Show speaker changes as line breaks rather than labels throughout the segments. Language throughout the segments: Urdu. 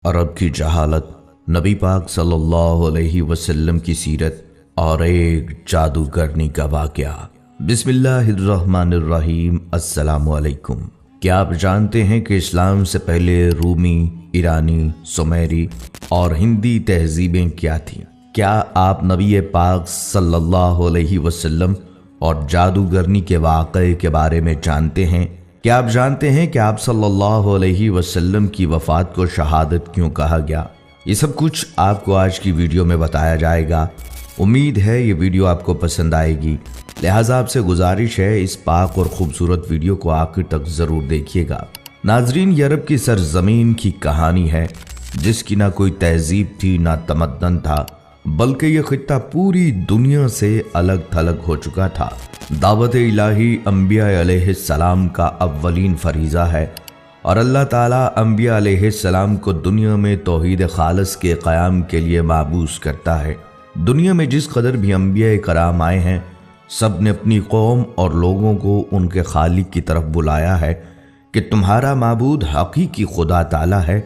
عرب کی جہالت، نبی پاک صلی اللہ علیہ وسلم کی سیرت اور ایک جادوگرنی کا واقعہ۔ بسم اللہ الرحمن الرحیم۔ السلام علیکم۔ کیا آپ جانتے ہیں کہ اسلام سے پہلے رومی، ایرانی، سمیری اور ہندی تہذیبیں کیا تھیں؟ کیا آپ نبی پاک صلی اللہ علیہ وسلم اور جادوگرنی کے واقعے کے بارے میں جانتے ہیں؟ کیا آپ جانتے ہیں کہ آپ صلی اللہ علیہ وسلم کی وفات کو شہادت کیوں کہا گیا؟ یہ سب کچھ آپ کو آج کی ویڈیو میں بتایا جائے گا۔ امید ہے یہ ویڈیو آپ کو پسند آئے گی، لہٰذا آپ سے گزارش ہے اس پاک اور خوبصورت ویڈیو کو آخر تک ضرور دیکھیے گا۔ ناظرین، یہ عرب کی سرزمین کی کہانی ہے جس کی نہ کوئی تہذیب تھی نہ تمدن تھا، بلکہ یہ خطہ پوری دنیا سے الگ تھلگ ہو چکا تھا۔ دعوت الہی انبیاء علیہ السلام کا اولین فریضہ ہے اور اللہ تعالیٰ انبیاء علیہ السلام کو دنیا میں توحید خالص کے قیام کے لیے مابعوث کرتا ہے۔ دنیا میں جس قدر بھی انبیاء کرام آئے ہیں، سب نے اپنی قوم اور لوگوں کو ان کے خالق کی طرف بلایا ہے کہ تمہارا معبود حقیقی خدا تعالیٰ ہے،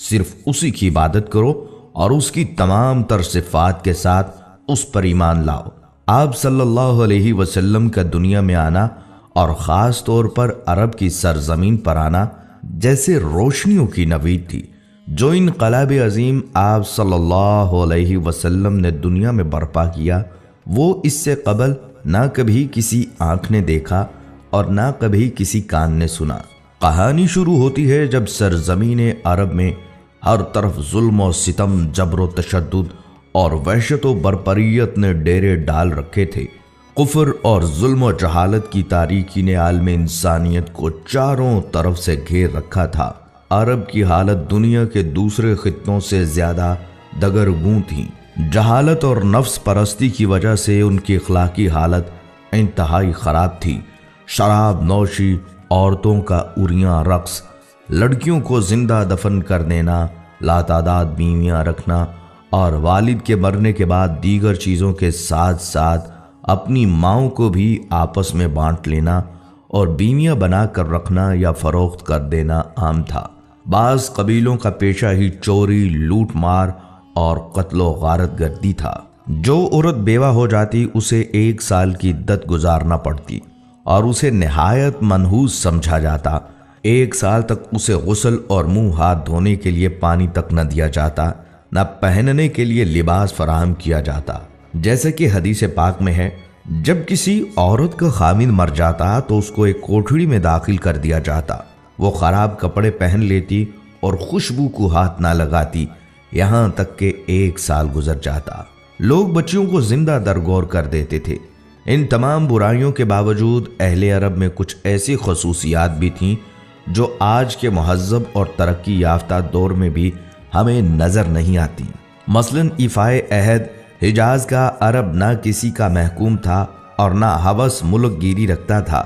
صرف اسی کی عبادت کرو اور اس کی تمام تر صفات کے ساتھ اس پر ایمان لاؤ۔ آپ صلی اللہ علیہ وسلم کا دنیا میں آنا اور خاص طور پر عرب کی سرزمین پر آنا جیسے روشنیوں کی نوید تھی۔ جو انقلاب عظیم آپ صلی اللہ علیہ وسلم نے دنیا میں برپا کیا، وہ اس سے قبل نہ کبھی کسی آنکھ نے دیکھا اور نہ کبھی کسی کان نے سنا۔ کہانی شروع ہوتی ہے جب سرزمین عرب میں ہر طرف ظلم و ستم، جبر و تشدد اور وحشت و بربریت نے ڈیرے ڈال رکھے تھے۔ کفر اور ظلم و جہالت کی تاریکی نے عالم انسانیت کو چاروں طرف سے گھیر رکھا تھا۔ عرب کی حالت دنیا کے دوسرے خطوں سے زیادہ دگرگوں تھی۔ جہالت اور نفس پرستی کی وجہ سے ان کی اخلاقی حالت انتہائی خراب تھی۔ شراب نوشی، عورتوں کا عریاں رقص، لڑکیوں کو زندہ دفن کر دینا، لاتعداد بیویاں رکھنا اور والد کے مرنے کے بعد دیگر چیزوں کے ساتھ ساتھ اپنی ماؤں کو بھی آپس میں بانٹ لینا اور بیویاں بنا کر رکھنا یا فروخت کر دینا عام تھا۔ بعض قبیلوں کا پیشہ ہی چوری، لوٹ مار اور قتل و غارت گردی تھا۔ جو عورت بیوہ ہو جاتی اسے 1 سال کی عدت گزارنا پڑتی اور اسے نہایت منحوس سمجھا جاتا۔ 1 سال تک اسے غسل اور منہ ہاتھ دھونے کے لیے پانی تک نہ دیا جاتا، نہ پہننے کے لیے لباس فراہم کیا جاتا۔ جیسے کہ حدیث پاک میں ہے، جب کسی عورت کا خاوند مر جاتا تو اس کو ایک کوٹھڑی میں داخل کر دیا جاتا۔ وہ خراب کپڑے پہن لیتی اور خوشبو کو ہاتھ نہ لگاتی، یہاں تک کہ 1 سال گزر جاتا۔ لوگ بچیوں کو زندہ درگور کر دیتے تھے۔ ان تمام برائیوں کے باوجود اہل عرب میں کچھ ایسی خصوصیات بھی تھیں جو آج کے مہذب اور ترقی یافتہ دور میں بھی ہمیں نظر نہیں آتی۔ مثلاً ایفائے عہد، حجاز کا عرب نہ کسی کا محکوم تھا اور نہ ہوس ملک گیری رکھتا تھا۔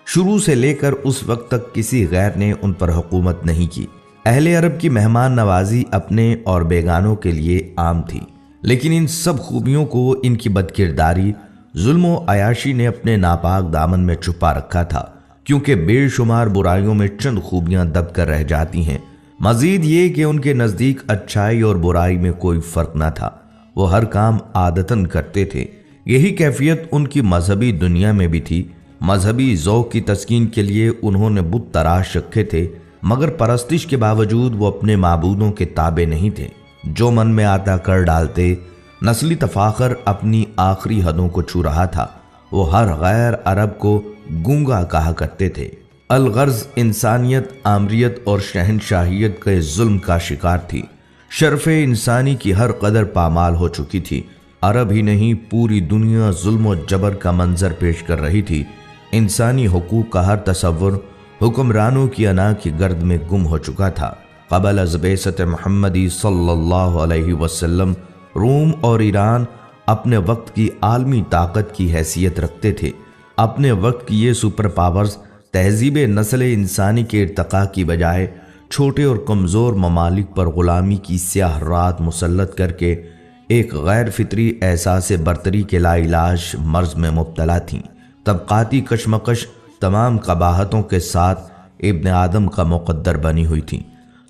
شروع سے لے کر اس وقت تک کسی غیر نے ان پر حکومت نہیں کی۔ اہل عرب کی مہمان نوازی اپنے اور بیگانوں کے لیے عام تھی، لیکن ان سب خوبیوں کو ان کی بدکرداری، ظلم و عیاشی نے اپنے ناپاک دامن میں چھپا رکھا تھا، کیونکہ بے شمار برائیوں میں چند خوبیاں دب کر رہ جاتی ہیں۔ مزید یہ کہ ان کے نزدیک اچھائی اور برائی میں کوئی فرق نہ تھا، وہ ہر کام عادتاً کرتے تھے۔ یہی کیفیت ان کی مذہبی دنیا میں بھی تھی۔ مذہبی ذوق کی تسکین کے لیے انہوں نے بت تراش رکھے تھے، مگر پرستش کے باوجود وہ اپنے معبودوں کے تابع نہیں تھے۔ جو من میں آتا کر ڈالتے۔ نسلی تفاخر اپنی آخری حدوں کو چھو رہا تھا۔ وہ ہر غیر عرب کو گونگا کہا کرتے تھے۔ الغرض انسانیت، آمریت اور شہنشاہیت کے ظلم کا شکار تھی۔ شرف انسانی کی ہر قدر پامال ہو چکی تھی۔ عرب ہی نہیں، پوری دنیا ظلم و جبر کا منظر پیش کر رہی تھی۔ انسانی حقوق کا ہر تصور حکمرانوں کی انا کی گرد میں گم ہو چکا تھا۔ قبل از بعثت محمدی صلی اللہ علیہ وسلم، روم اور ایران اپنے وقت کی عالمی طاقت کی حیثیت رکھتے تھے۔ اپنے وقت کی یہ سپر پاورز تہذیب نسل انسانی کے ارتقاء کی بجائے چھوٹے اور کمزور ممالک پر غلامی کی سیاہ رات مسلط کر کے ایک غیر فطری احساس برتری کے لا علاج مرض میں مبتلا تھیں۔ طبقاتی کشمکش تمام قباحتوں کے ساتھ ابن آدم کا مقدر بنی ہوئی تھی۔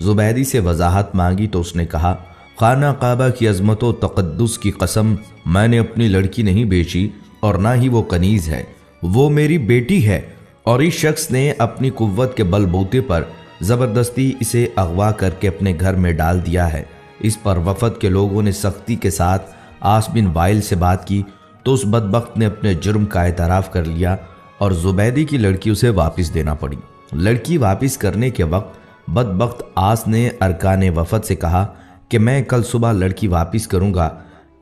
زبیدی سے وضاحت مانگی تو اس نے کہا، خانہ کعبہ کی عظمت و تقدس کی قسم، میں نے اپنی لڑکی نہیں بیچی اور نہ ہی وہ کنیز ہے، وہ میری بیٹی ہے، اور اس شخص نے اپنی قوت کے بل بوتے پر زبردستی اسے اغوا کر کے اپنے گھر میں ڈال دیا ہے۔ اس پر وفد کے لوگوں نے سختی کے ساتھ عاص بن وائل سے بات کی تو اس بدبخت نے اپنے جرم کا اعتراف کر لیا اور زبیدی کی لڑکی اسے واپس دینا پڑی۔ لڑکی واپس کرنے کے وقت بدبخت عاص نے ارکان وفد سے کہا کہ میں کل صبح لڑکی واپس کروں گا،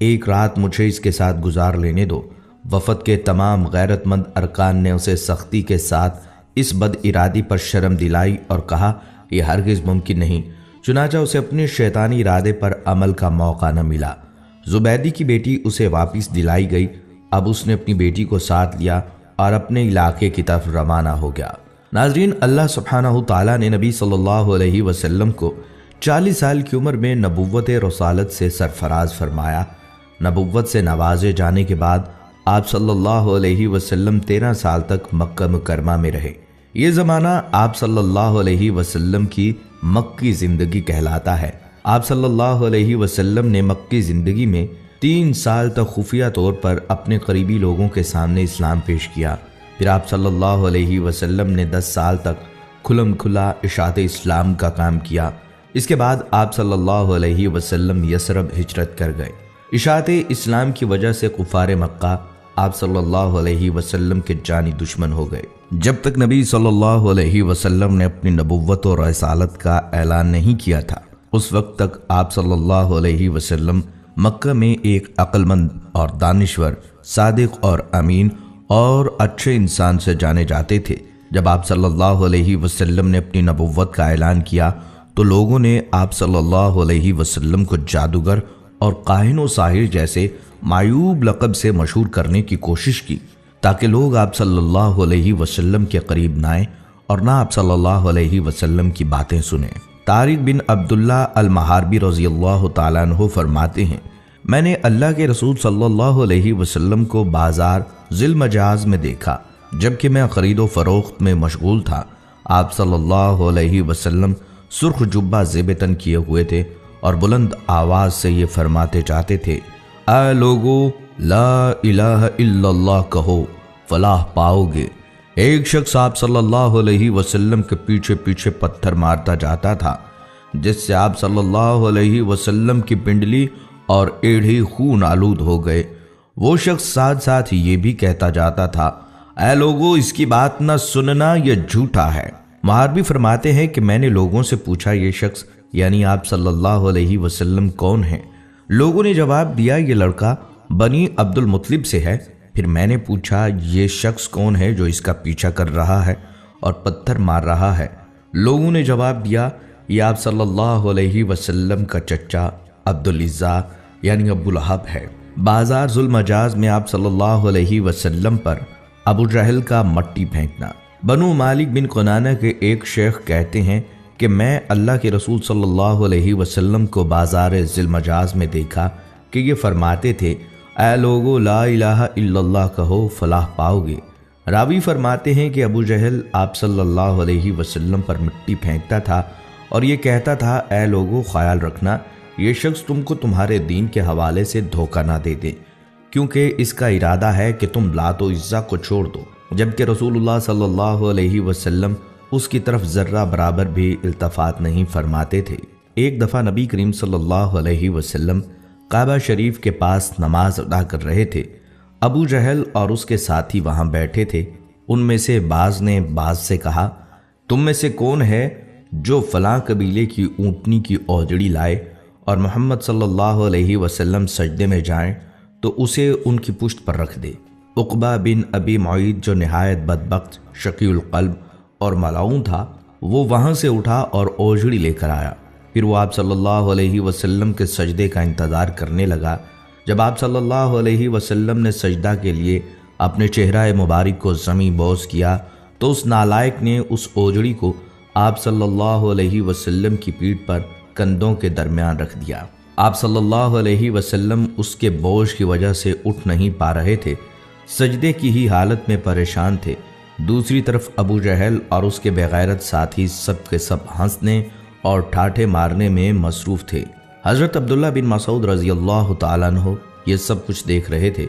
ایک رات مجھے اس کے ساتھ گزار لینے دو۔ وفد کے تمام غیرت مند ارکان نے اسے سختی کے ساتھ اس بد ارادی پر شرم دلائی اور کہا یہ ہرگز ممکن نہیں، چنانچہ اسے اپنے شیطانی ارادے پر عمل کا موقع نہ ملا۔ زبیدی کی بیٹی اسے واپس دلائی گئی۔ اب اس نے اپنی بیٹی کو ساتھ لیا اور اپنے علاقے کی طرف روانہ ہو گیا۔ ناظرین، اللہ سبحانہ تعالیٰ نے نبی صلی اللہ علیہ وسلم کو 40 سال کی عمر میں نبوت رسالت سے سرفراز فرمایا۔ نبوت سے نوازے جانے کے بعد آپ صلی اللہ علیہ وسلم 13 سال تک مکہ مکرمہ میں رہے۔ یہ زمانہ آپ صلی اللہ علیہ وسلم کی مکی زندگی کہلاتا ہے۔ آپ صلی اللہ علیہ وسلم نے مکی زندگی میں 3 سال تک خفیہ طور پر اپنے قریبی لوگوں کے سامنے اسلام پیش کیا۔ پھر آپ صلی اللہ علیہ وسلم نے 10 سال تک کھلم کھلا اشاعت اسلام کا کام کیا۔ اس کے بعد آپ صلی اللہ علیہ وسلم یثرب ہجرت کر گئے۔ اشاعت اسلام کی وجہ سے کفار مکہ آپ صلی اللہ علیہ وسلم کے جانی دشمن ہو گئے۔ جب تک نبی صلی اللہ علیہ وسلم نے اپنی نبوت اور رسالت کا اعلان نہیں کیا تھا، اس وقت تک آپ صلی اللہ علیہ وسلم مکہ میں ایک عقل مند اور دانشور، صادق اور امین اور اچھے انسان سے جانے جاتے تھے۔ جب آپ صلی اللہ علیہ وسلم نے اپنی نبوت کا اعلان کیا تو لوگوں نے آپ صلی اللہ علیہ وسلم کو جادوگر اور کاہن و ساحر جیسے معیوب لقب سے مشہور کرنے کی کوشش کی تاکہ لوگ آپ صلی اللہ علیہ وسلم کے قریب نہ آئیں اور نہ آپ صلی اللہ علیہ وسلم کی باتیں سنیں۔ طارق بن عبداللہ المحاربی رضی اللہ تعالیٰ عنہ فرماتے ہیں، میں نے اللہ کے رسول صلی اللہ علیہ وسلم کو بازار ذی المجاز میں دیکھا جبکہ میں خرید و فروخت میں مشغول تھا۔ آپ صلی اللہ علیہ وسلم سرخ جبہ زیب تن کیے ہوئے تھے اور بلند آواز سے یہ فرماتے جاتے تھے، اے لوگو لا الہ الا اللہ کہو فلاح پاؤ گے۔ ایک شخص آپ صلی اللہ علیہ وسلم کے پیچھے پیچھے پتھر مارتا جاتا تھا جس سے آپ صلی اللہ علیہ وسلم کی پنڈلی اور ایڑھی خون آلود ہو گئے۔ وہ شخص ساتھ ساتھ یہ بھی کہتا جاتا تھا، اے لوگو اس کی بات نہ سننا، یہ جھوٹا ہے۔ محاربی فرماتے ہیں کہ میں نے لوگوں سے پوچھا یہ شخص یعنی آپ صلی اللہ علیہ وسلم کون ہیں؟ لوگوں نے جواب دیا یہ لڑکا بنی عبد المطلب سے ہے۔ پھر میں نے پوچھا یہ شخص کون ہے جو اس کا پیچھا کر رہا ہے اور پتھر مار رہا ہے؟ لوگوں نے جواب دیا یہ آپ صلی اللہ علیہ وسلم کا چچا عبدالعزیٰ یعنی ابو لہب ہے۔ بازار ذی المجاز میں آپ صلی اللہ علیہ وسلم پر ابو جہل کا مٹی پھینکنا۔ بنو مالک بن کنانہ کے ایک شیخ کہتے ہیں کہ میں اللہ کے رسول صلی اللہ علیہ وسلم کو بازار ذی المجاز میں دیکھا کہ یہ فرماتے تھے، اے لوگو لا الہ الا اللہ کہو فلاح پاؤ گے۔ راوی فرماتے ہیں کہ ابو جہل آپ صلی اللہ علیہ وسلم پر مٹی پھینکتا تھا اور یہ کہتا تھا، اے لوگو خیال رکھنا یہ شخص تم کو تمہارے دین کے حوالے سے دھوکہ نہ دے دے، کیونکہ اس کا ارادہ ہے کہ تم لات و عزا کو چھوڑ دو، جبکہ رسول اللہ صلی اللہ علیہ وسلم اس کی طرف ذرہ برابر بھی التفات نہیں فرماتے تھے۔ ایک دفعہ نبی کریم صلی اللہ علیہ وسلم کعبہ شریف کے پاس نماز ادا کر رہے تھے۔ ابو جہل اور اس کے ساتھی وہاں بیٹھے تھے۔ ان میں سے بعض نے بعض سے کہا، تم میں سے کون ہے جو فلاں قبیلے کی اونٹنی کی اوجڑی لائے اور محمد صلی اللہ علیہ وسلم سجدے میں جائیں تو اسے ان کی پشت پر رکھ دے۔ عقبہ بن ابی معیط جو نہایت بدبخت، شقی القلب اور ملعون تھا، وہ وہاں سے اٹھا اور اوجڑی لے کر آیا۔ پھر وہ آپ صلی اللہ علیہ وسلم کے سجدے کا انتظار کرنے لگا۔ جب آپ صلی اللہ علیہ وسلم نے سجدہ کے لیے اپنے چہرہ مبارک کو زمین بوس کیا تو اس نالائق نے اس اوجڑی کو آپ صلی اللہ علیہ وسلم کی پیٹھ پر کندھوں کے درمیان رکھ دیا۔ آپ صلی اللہ علیہ وسلم اس کے بوجھ کی وجہ سے اٹھ نہیں پا رہے تھے، سجدے کی ہی حالت میں پریشان تھے۔ دوسری طرف ابو جہل اور اس کے بے غیرت ساتھی سب کے سب ہنسنے اور ٹھاٹھے مارنے میں مصروف تھے۔ حضرت عبداللہ بن مسعود رضی اللہ تعالیٰ عنہ یہ سب کچھ دیکھ رہے تھے،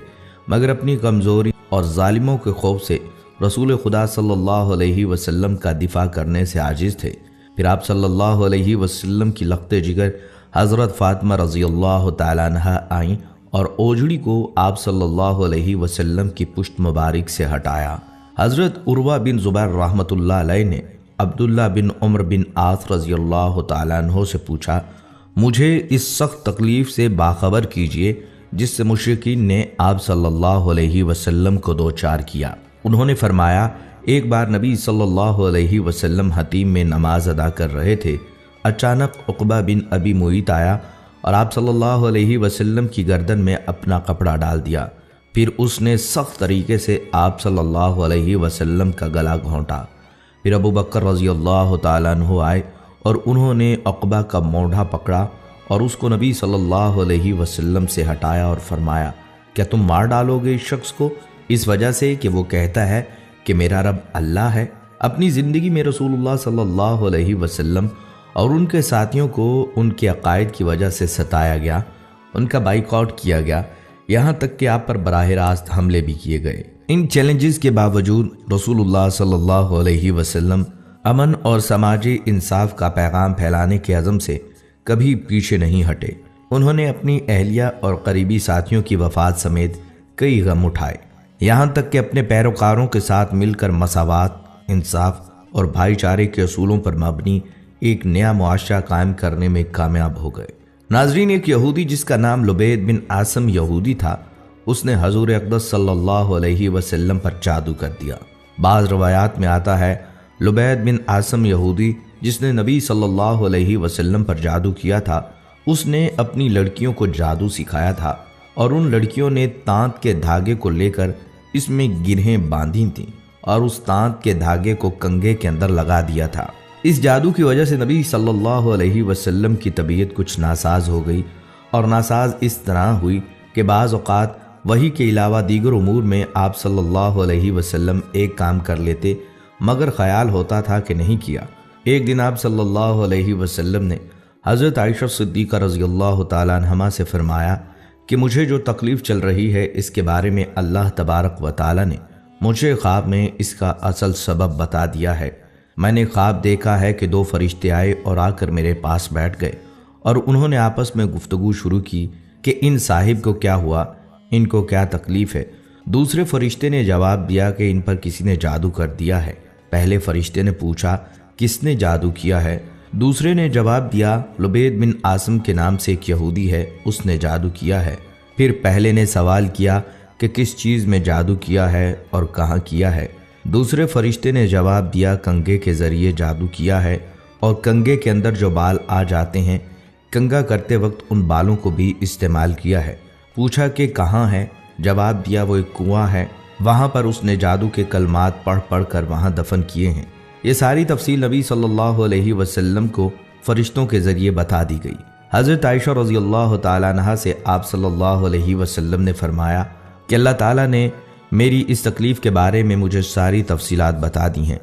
مگر اپنی کمزوری اور ظالموں کے خوف سے رسول خدا صلی اللہ علیہ وسلم کا دفاع کرنے سے عاجز تھے۔ پھر آپ صلی اللہ علیہ وسلم کی لخت جگر حضرت فاطمہ رضی اللہ تعالیٰ عنہ آئیں اور اوجھڑی کو آپ صلی اللہ علیہ وسلم کی پشت مبارک سے ہٹایا۔ حضرت عروہ بن زبیر رحمۃ اللہ علیہ نے عبداللہ بن عمر بن عاص رضی اللہ تعالیٰ عنہ سے پوچھا، مجھے اس سخت تکلیف سے باخبر کیجئے جس سے مشرکین نے آپ صلی اللہ علیہ وسلم کو دوچار کیا۔ انہوں نے فرمایا، ایک بار نبی صلی اللہ علیہ وسلم حتیم میں نماز ادا کر رہے تھے، اچانک عقبہ بن ابی معیط آیا اور آپ صلی اللہ علیہ وسلم کی گردن میں اپنا کپڑا ڈال دیا۔ پھر اس نے سخت طریقے سے آپ صلی اللہ علیہ وسلم کا گلا گھونٹا۔ پھر ابو بکر رضی اللہ تعالیٰ عنہ آئے اور انہوں نے عقبہ کا موڈھا پکڑا اور اس کو نبی صلی اللہ علیہ وسلم سے ہٹایا اور فرمایا، کیا تم مار ڈالو گے اس شخص کو اس وجہ سے کہ وہ کہتا ہے کہ میرا رب اللہ ہے؟ اپنی زندگی میں رسول اللہ صلی اللہ علیہ وسلم اور ان کے ساتھیوں کو ان کے عقائد کی وجہ سے ستایا گیا، ان کا بائیکاٹ کیا گیا، یہاں تک کہ آپ پر براہ راست حملے بھی کیے گئے۔ ان چیلنجز کے باوجود رسول اللہ صلی اللہ علیہ وسلم امن اور سماجی انصاف کا پیغام پھیلانے کے عزم سے کبھی پیچھے نہیں ہٹے۔ انہوں نے اپنی اہلیہ اور قریبی ساتھیوں کی وفات سمیت کئی غم اٹھائے، یہاں تک کہ اپنے پیروکاروں کے ساتھ مل کر مساوات، انصاف اور بھائی چارے کے اصولوں پر مبنی ایک نیا معاشرہ قائم کرنے میں کامیاب ہو گئے۔ ناظرین، ایک یہودی جس کا نام لبید بن عاصم یہودی تھا، اس نے حضور اقدس صلی اللہ علیہ وسلم پر جادو کر دیا۔ بعض روایات میں آتا ہے لبید بن عاصم یہودی جس نے نبی صلی اللہ علیہ وسلم پر جادو کیا تھا، اس نے اپنی لڑکیوں کو جادو سکھایا تھا اور ان لڑکیوں نے تانت کے دھاگے کو لے کر اس میں گرہیں باندھی تھیں اور اس تانت کے دھاگے کو کنگھے کے اندر لگا دیا تھا۔ اس جادو کی وجہ سے نبی صلی اللہ علیہ وسلم کی طبیعت کچھ ناساز ہو گئی، اور ناساز اس طرح ہوئی کہ بعض اوقات وحی کے علاوہ دیگر امور میں آپ صلی اللہ علیہ وسلم ایک کام کر لیتے مگر خیال ہوتا تھا کہ نہیں کیا۔ ایک دن آپ صلی اللہ علیہ وسلم نے حضرت عائشہ صدیقہ رضی اللہ تعالیٰ عنہما سے فرمایا کہ مجھے جو تکلیف چل رہی ہے اس کے بارے میں اللہ تبارک و تعالیٰ نے مجھے خواب میں اس کا اصل سبب بتا دیا ہے۔ میں نے خواب دیکھا ہے کہ 2 فرشتے آئے اور آ کر میرے پاس بیٹھ گئے اور انہوں نے آپس میں گفتگو شروع کی کہ ان صاحب کو کیا ہوا، ان کو کیا تکلیف ہے۔ دوسرے فرشتے نے جواب دیا کہ ان پر کسی نے جادو کر دیا ہے۔ پہلے فرشتے نے پوچھا کس نے جادو کیا ہے؟ دوسرے نے جواب دیا لبید بن عاصم کے نام سے ایک یہودی ہے، اس نے جادو کیا ہے۔ پھر پہلے نے سوال کیا کہ کس چیز میں جادو کیا ہے اور کہاں کیا ہے؟ دوسرے فرشتے نے جواب دیا کنگھے کے ذریعے جادو کیا ہے اور کنگھے کے اندر جو بال آ جاتے ہیں کنگھا کرتے وقت ان بالوں کو بھی استعمال کیا ہے۔ پوچھا کہ کہاں ہے؟ جواب دیا وہ ایک کنواں ہے، وہاں پر اس نے جادو کے کلمات پڑھ پڑھ کر وہاں دفن کیے ہیں۔ یہ ساری تفصیل نبی صلی اللہ علیہ وسلم کو فرشتوں کے ذریعے بتا دی گئی۔ حضرت عائشہ رضی اللہ تعالیٰ عنہا سے آپ صلی اللہ علیہ وسلم نے فرمایا کہ اللہ تعالیٰ نے میری اس تکلیف کے بارے میں مجھے ساری تفصیلات بتا دی ہیں۔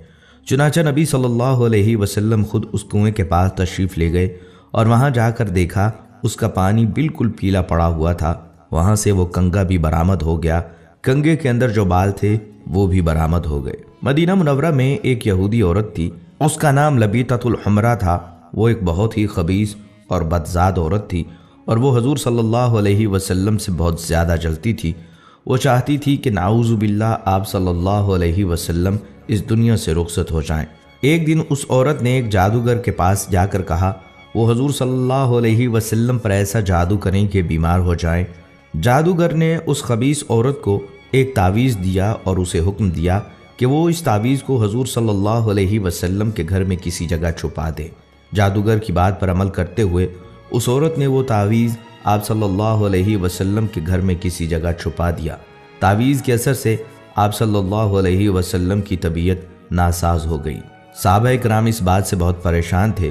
چنانچہ نبی صلی اللہ علیہ وسلم خود اس کنویں کے پاس تشریف لے گئے اور وہاں جا کر دیکھا اس کا پانی بالکل پیلا پڑا ہوا تھا۔ وہاں سے وہ کنگھا بھی برآمد ہو گیا، کنگھے کے اندر جو بال تھے وہ بھی برآمد ہو گئے۔ مدینہ منورہ میں ایک یہودی عورت تھی، اس کا نام لبیطۃ الحمرا تھا۔ وہ ایک بہت ہی خبیث اور بدذات عورت تھی اور وہ حضور صلی اللہ علیہ وسلم سے بہت زیادہ جلتی تھی۔ وہ چاہتی تھی کہ نعوذ باللہ آپ صلی اللہ علیہ وسلم اس دنیا سے رخصت ہو جائیں۔ ایک دن اس عورت نے ایک جادوگر کے پاس جا کر کہا وہ حضور صلی اللہ علیہ وسلم پر ایسا جادو کریں کہ بیمار ہو جائیں۔ جادوگر نے اس خبیث عورت کو ایک تعویذ دیا اور اسے حکم دیا کہ وہ اس تعویذ کو حضور صلی اللہ علیہ وسلم کے گھر میں کسی جگہ چھپا دے۔ جادوگر کی بات پر عمل کرتے ہوئے اس عورت نے وہ تعویذ آپ صلی اللہ علیہ وسلم کے گھر میں کسی جگہ چھپا دیا۔ تعویذ کے اثر سے آپ صلی اللہ علیہ وسلم کی طبیعت ناساز ہو گئی۔ صحابہ کرام اس بات سے بہت پریشان تھے۔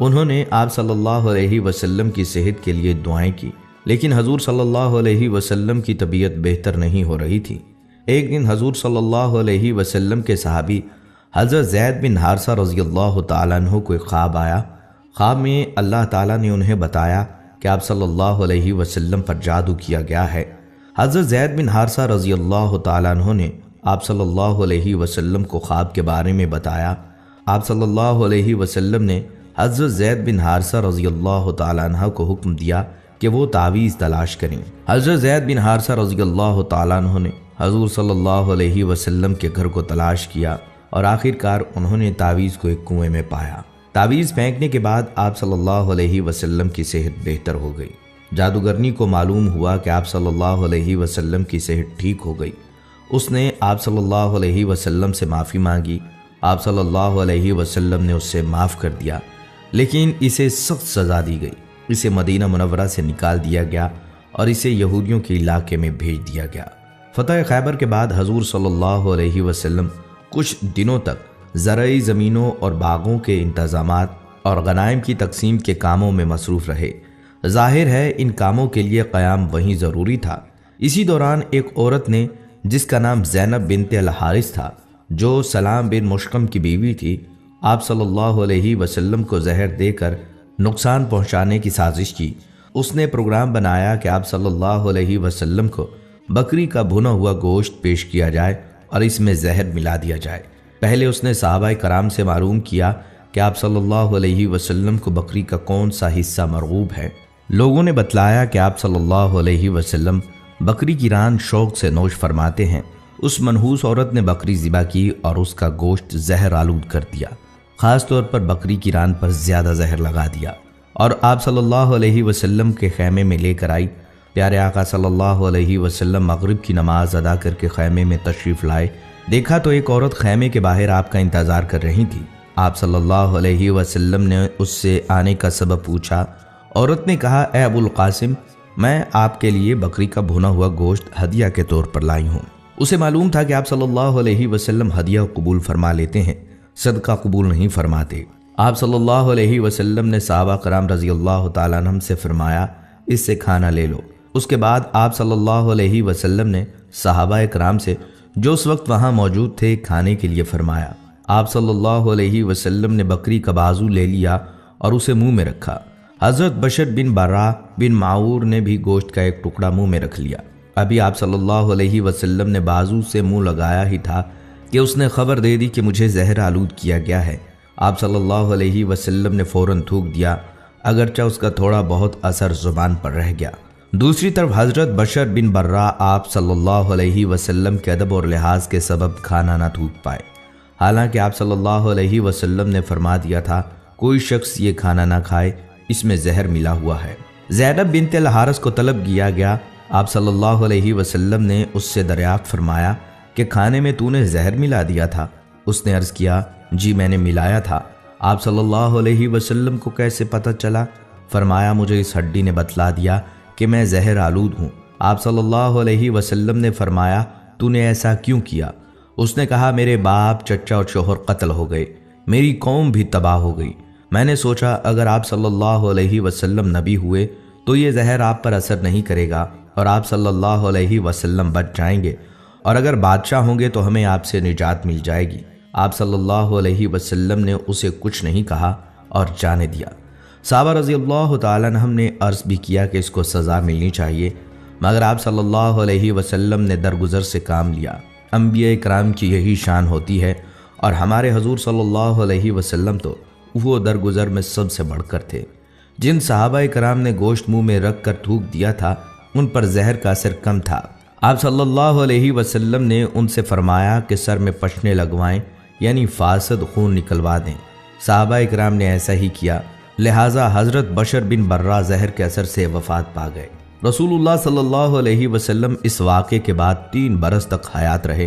انہوں نے آپ صلی اللہ علیہ وسلم کی صحت کے لیے دعائیں کی، لیکن حضور صلی اللہ علیہ وسلم کی طبیعت بہتر نہیں ہو رہی تھی۔ ایک دن حضور صلی اللہ علیہ وسلم کے صحابی حضرت زید بن حارثہ رضی اللہ تعالیٰ عنہ کو ایک خواب آیا۔ خواب میں اللہ تعالیٰ نے انہیں بتایا کہ آپ صلی اللہ علیہ وسلم پر جادو کیا گیا ہے۔ حضرت زید بن حارثہ رضی اللہ تعالیٰ عنہ نے آپ صلی اللہ علیہ وسلم کو خواب کے بارے میں بتایا۔ آپ صلی اللہ علیہ وسلم نے حضرت زید بن حارثہ رضی اللہ تعالیٰ عنہ کو حکم دیا کہ وہ تعویذ تلاش کریں۔ حضرت زید بن حارثہ رضی اللہ تعالیٰ عنہ نے حضور صلی اللہ علیہ وسلم کے گھر کو تلاش کیا اور آخرکار انہوں نے تعویذ کو ایک کنویں میں پایا۔ تعویذ پھینکنے کے بعد آپ صلی اللہ علیہ وسلم کی صحت بہتر ہو گئی۔ جادوگرنی کو معلوم ہوا کہ آپ صلی اللہ علیہ وسلم کی صحت ٹھیک ہو گئی۔ اس نے آپ صلی اللہ علیہ وسلم سے معافی مانگی۔ آپ صلی اللہ علیہ وسلم نے اس سے معاف کر دیا، لیکن اسے سخت سزا دی گئی۔ اسے مدینہ منورہ سے نکال دیا گیا اور اسے یہودیوں کے علاقے میں بھیج دیا گیا۔ فتح خیبر کے بعد حضور صلی اللہ علیہ وسلم کچھ دنوں تک زرعی زمینوں اور باغوں کے انتظامات اور غنائم کی تقسیم کے کاموں میں مصروف رہے۔ ظاہر ہے ان کاموں کے لیے قیام وہیں ضروری تھا۔ اسی دوران ایک عورت نے جس کا نام زینب بنت الحارث تھا، جو سلام بن مشکم کی بیوی تھی، آپ صلی اللہ علیہ وسلم کو زہر دے کر نقصان پہنچانے کی سازش کی۔ اس نے پروگرام بنایا کہ آپ صلی اللہ علیہ وسلم کو بکری کا بھنا ہوا گوشت پیش کیا جائے اور اس میں زہر ملا دیا جائے۔ پہلے اس نے صحابہ کرام سے معلوم کیا کہ آپ صلی اللہ علیہ وسلم کو بکری کا کون سا حصہ مرغوب ہے۔ لوگوں نے بتلایا کہ آپ صلی اللہ علیہ وسلم بکری کی ران شوق سے نوش فرماتے ہیں۔ اس منحوس عورت نے بکری ذبح کی اور اس کا گوشت زہر آلود کر دیا، خاص طور پر بکری کی ران پر زیادہ زہر لگا دیا، اور آپ صلی اللہ علیہ وسلم کے خیمے میں لے کر آئی۔ پیارے آقا صلی اللہ علیہ وسلم مغرب کی نماز ادا کر کے خیمے میں تشریف لائے۔ دیکھا تو ایک عورت خیمے کے باہر آپ کا انتظار کر رہی تھی۔ آپ صلی اللہ علیہ وسلم نے اس سے آنے کا سبب پوچھا۔ عورت نے کہا، اے ابو القاسم، میں آپ کے لیے بکری کا بھنا ہوا گوشت ہدیہ کے طور پر لائی ہوں۔ اسے معلوم تھا کہ آپ صلی اللہ علیہ وسلم ہدیہ قبول فرما لیتے ہیں، صدقہ قبول نہیں فرماتے۔ آپ صلی اللہ علیہ وسلم نے صحابہ کرام رضی اللہ تعالیٰ عنہم سے فرمایا، اس سے کھانا لے لو۔ اس کے بعد آپ صلی اللہ علیہ وسلم نے صحابہ کرام سے جو اس وقت وہاں موجود تھے کھانے کے لیے فرمایا۔ آپ صلی اللہ علیہ وسلم نے بکری کا بازو لے لیا اور اسے منہ میں رکھا۔ حضرت بشر بن برا بن معور نے بھی گوشت کا ایک ٹکڑا منہ میں رکھ لیا۔ ابھی آپ صلی اللہ علیہ وسلم نے بازو سے منہ لگایا ہی تھا کہ اس نے خبر دے دی کہ مجھے زہر آلود کیا گیا ہے۔ آپ صلی اللہ علیہ وسلم نے فوراً تھوک دیا، اگرچہ اس کا تھوڑا بہت اثر زبان پر رہ گیا۔ دوسری طرف حضرت بشر بن برا آپ صلی اللہ علیہ وسلم کے ادب اور لحاظ کے سبب کھانا نہ تھوک پائے، حالانکہ آپ صلی اللہ علیہ وسلم نے فرما دیا تھا کوئی شخص یہ کھانا نہ کھائے، اس میں زہر ملا ہوا ہے۔ زینب بنت الحارث کو طلب کیا گیا۔ آپ صلی اللہ علیہ وسلم نے اس سے دریافت فرمایا کہ کھانے میں تو نے زہر ملا دیا تھا؟ اس نے عرض کیا، جی میں نے ملایا تھا۔ آپ صلی اللہ علیہ وسلم کو کیسے پتہ چلا؟ فرمایا، مجھے اس ہڈی نے بتلا دیا کہ میں زہر آلود ہوں۔ آپ صلی اللہ علیہ وسلم نے فرمایا، تو نے ایسا کیوں کیا؟ اس نے کہا، میرے باپ، چچا اور شوہر قتل ہو گئے، میری قوم بھی تباہ ہو گئی۔ میں نے سوچا اگر آپ صلی اللہ علیہ وسلم نبی ہوئے تو یہ زہر آپ پر اثر نہیں کرے گا اور آپ صلی اللہ علیہ وسلم بچ جائیں گے، اور اگر بادشاہ ہوں گے تو ہمیں آپ سے نجات مل جائے گی۔ آپ صلی اللہ علیہ وسلم نے اسے کچھ نہیں کہا اور جانے دیا۔ صحابہ رضی اللہ تعالیٰ عنہم نے عرض بھی کیا کہ اس کو سزا ملنی چاہیے، مگر آپ صلی اللہ علیہ وسلم نے درگزر سے کام لیا۔ انبیاء کرام کی یہی شان ہوتی ہے، اور ہمارے حضور صلی اللہ علیہ وسلم تو وہ درگزر میں سب سے بڑھ کر تھے۔ جن صحابہ کرام نے گوشت منہ میں رکھ کر تھوک دیا تھا ان پر زہر کا اثر کم تھا۔ آپ صلی اللہ علیہ وسلم نے ان سے فرمایا کہ سر میں پشنے لگوائیں، یعنی فاسد خون نکلوا دیں۔ صحابہ کرام نے ایسا ہی کیا، لہٰذا حضرت بشر بن برا زہر کے اثر سے وفات پا گئے۔ رسول اللہ صلی اللہ علیہ وسلم اس واقعے کے بعد 3 برس تک حیات رہے،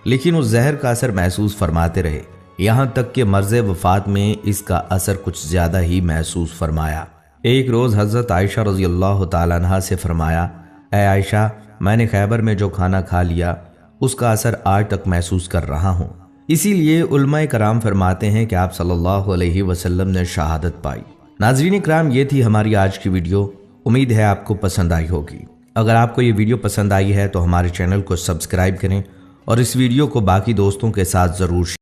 لیکن اس زہر کا اثر محسوس فرماتے رہے، یہاں تک کہ مرض وفات میں اس کا اثر کچھ زیادہ ہی محسوس فرمایا۔ ایک روز حضرت عائشہ رضی اللہ تعالیٰ عنہا سے فرمایا، اے عائشہ، میں نے خیبر میں جو کھانا کھا لیا اس کا اثر آج تک محسوس کر رہا ہوں۔ اسی لیے علماء کرام فرماتے ہیں کہ آپ صلی اللہ علیہ وسلم نے شہادت پائی۔ ناظرین کرام، یہ تھی ہماری آج کی ویڈیو، امید ہے آپ کو پسند آئی ہوگی۔ اگر آپ کو یہ ویڈیو پسند آئی ہے تو ہمارے چینل کو سبسکرائب کریں اور اس ویڈیو کو باقی دوستوں کے ساتھ ضرور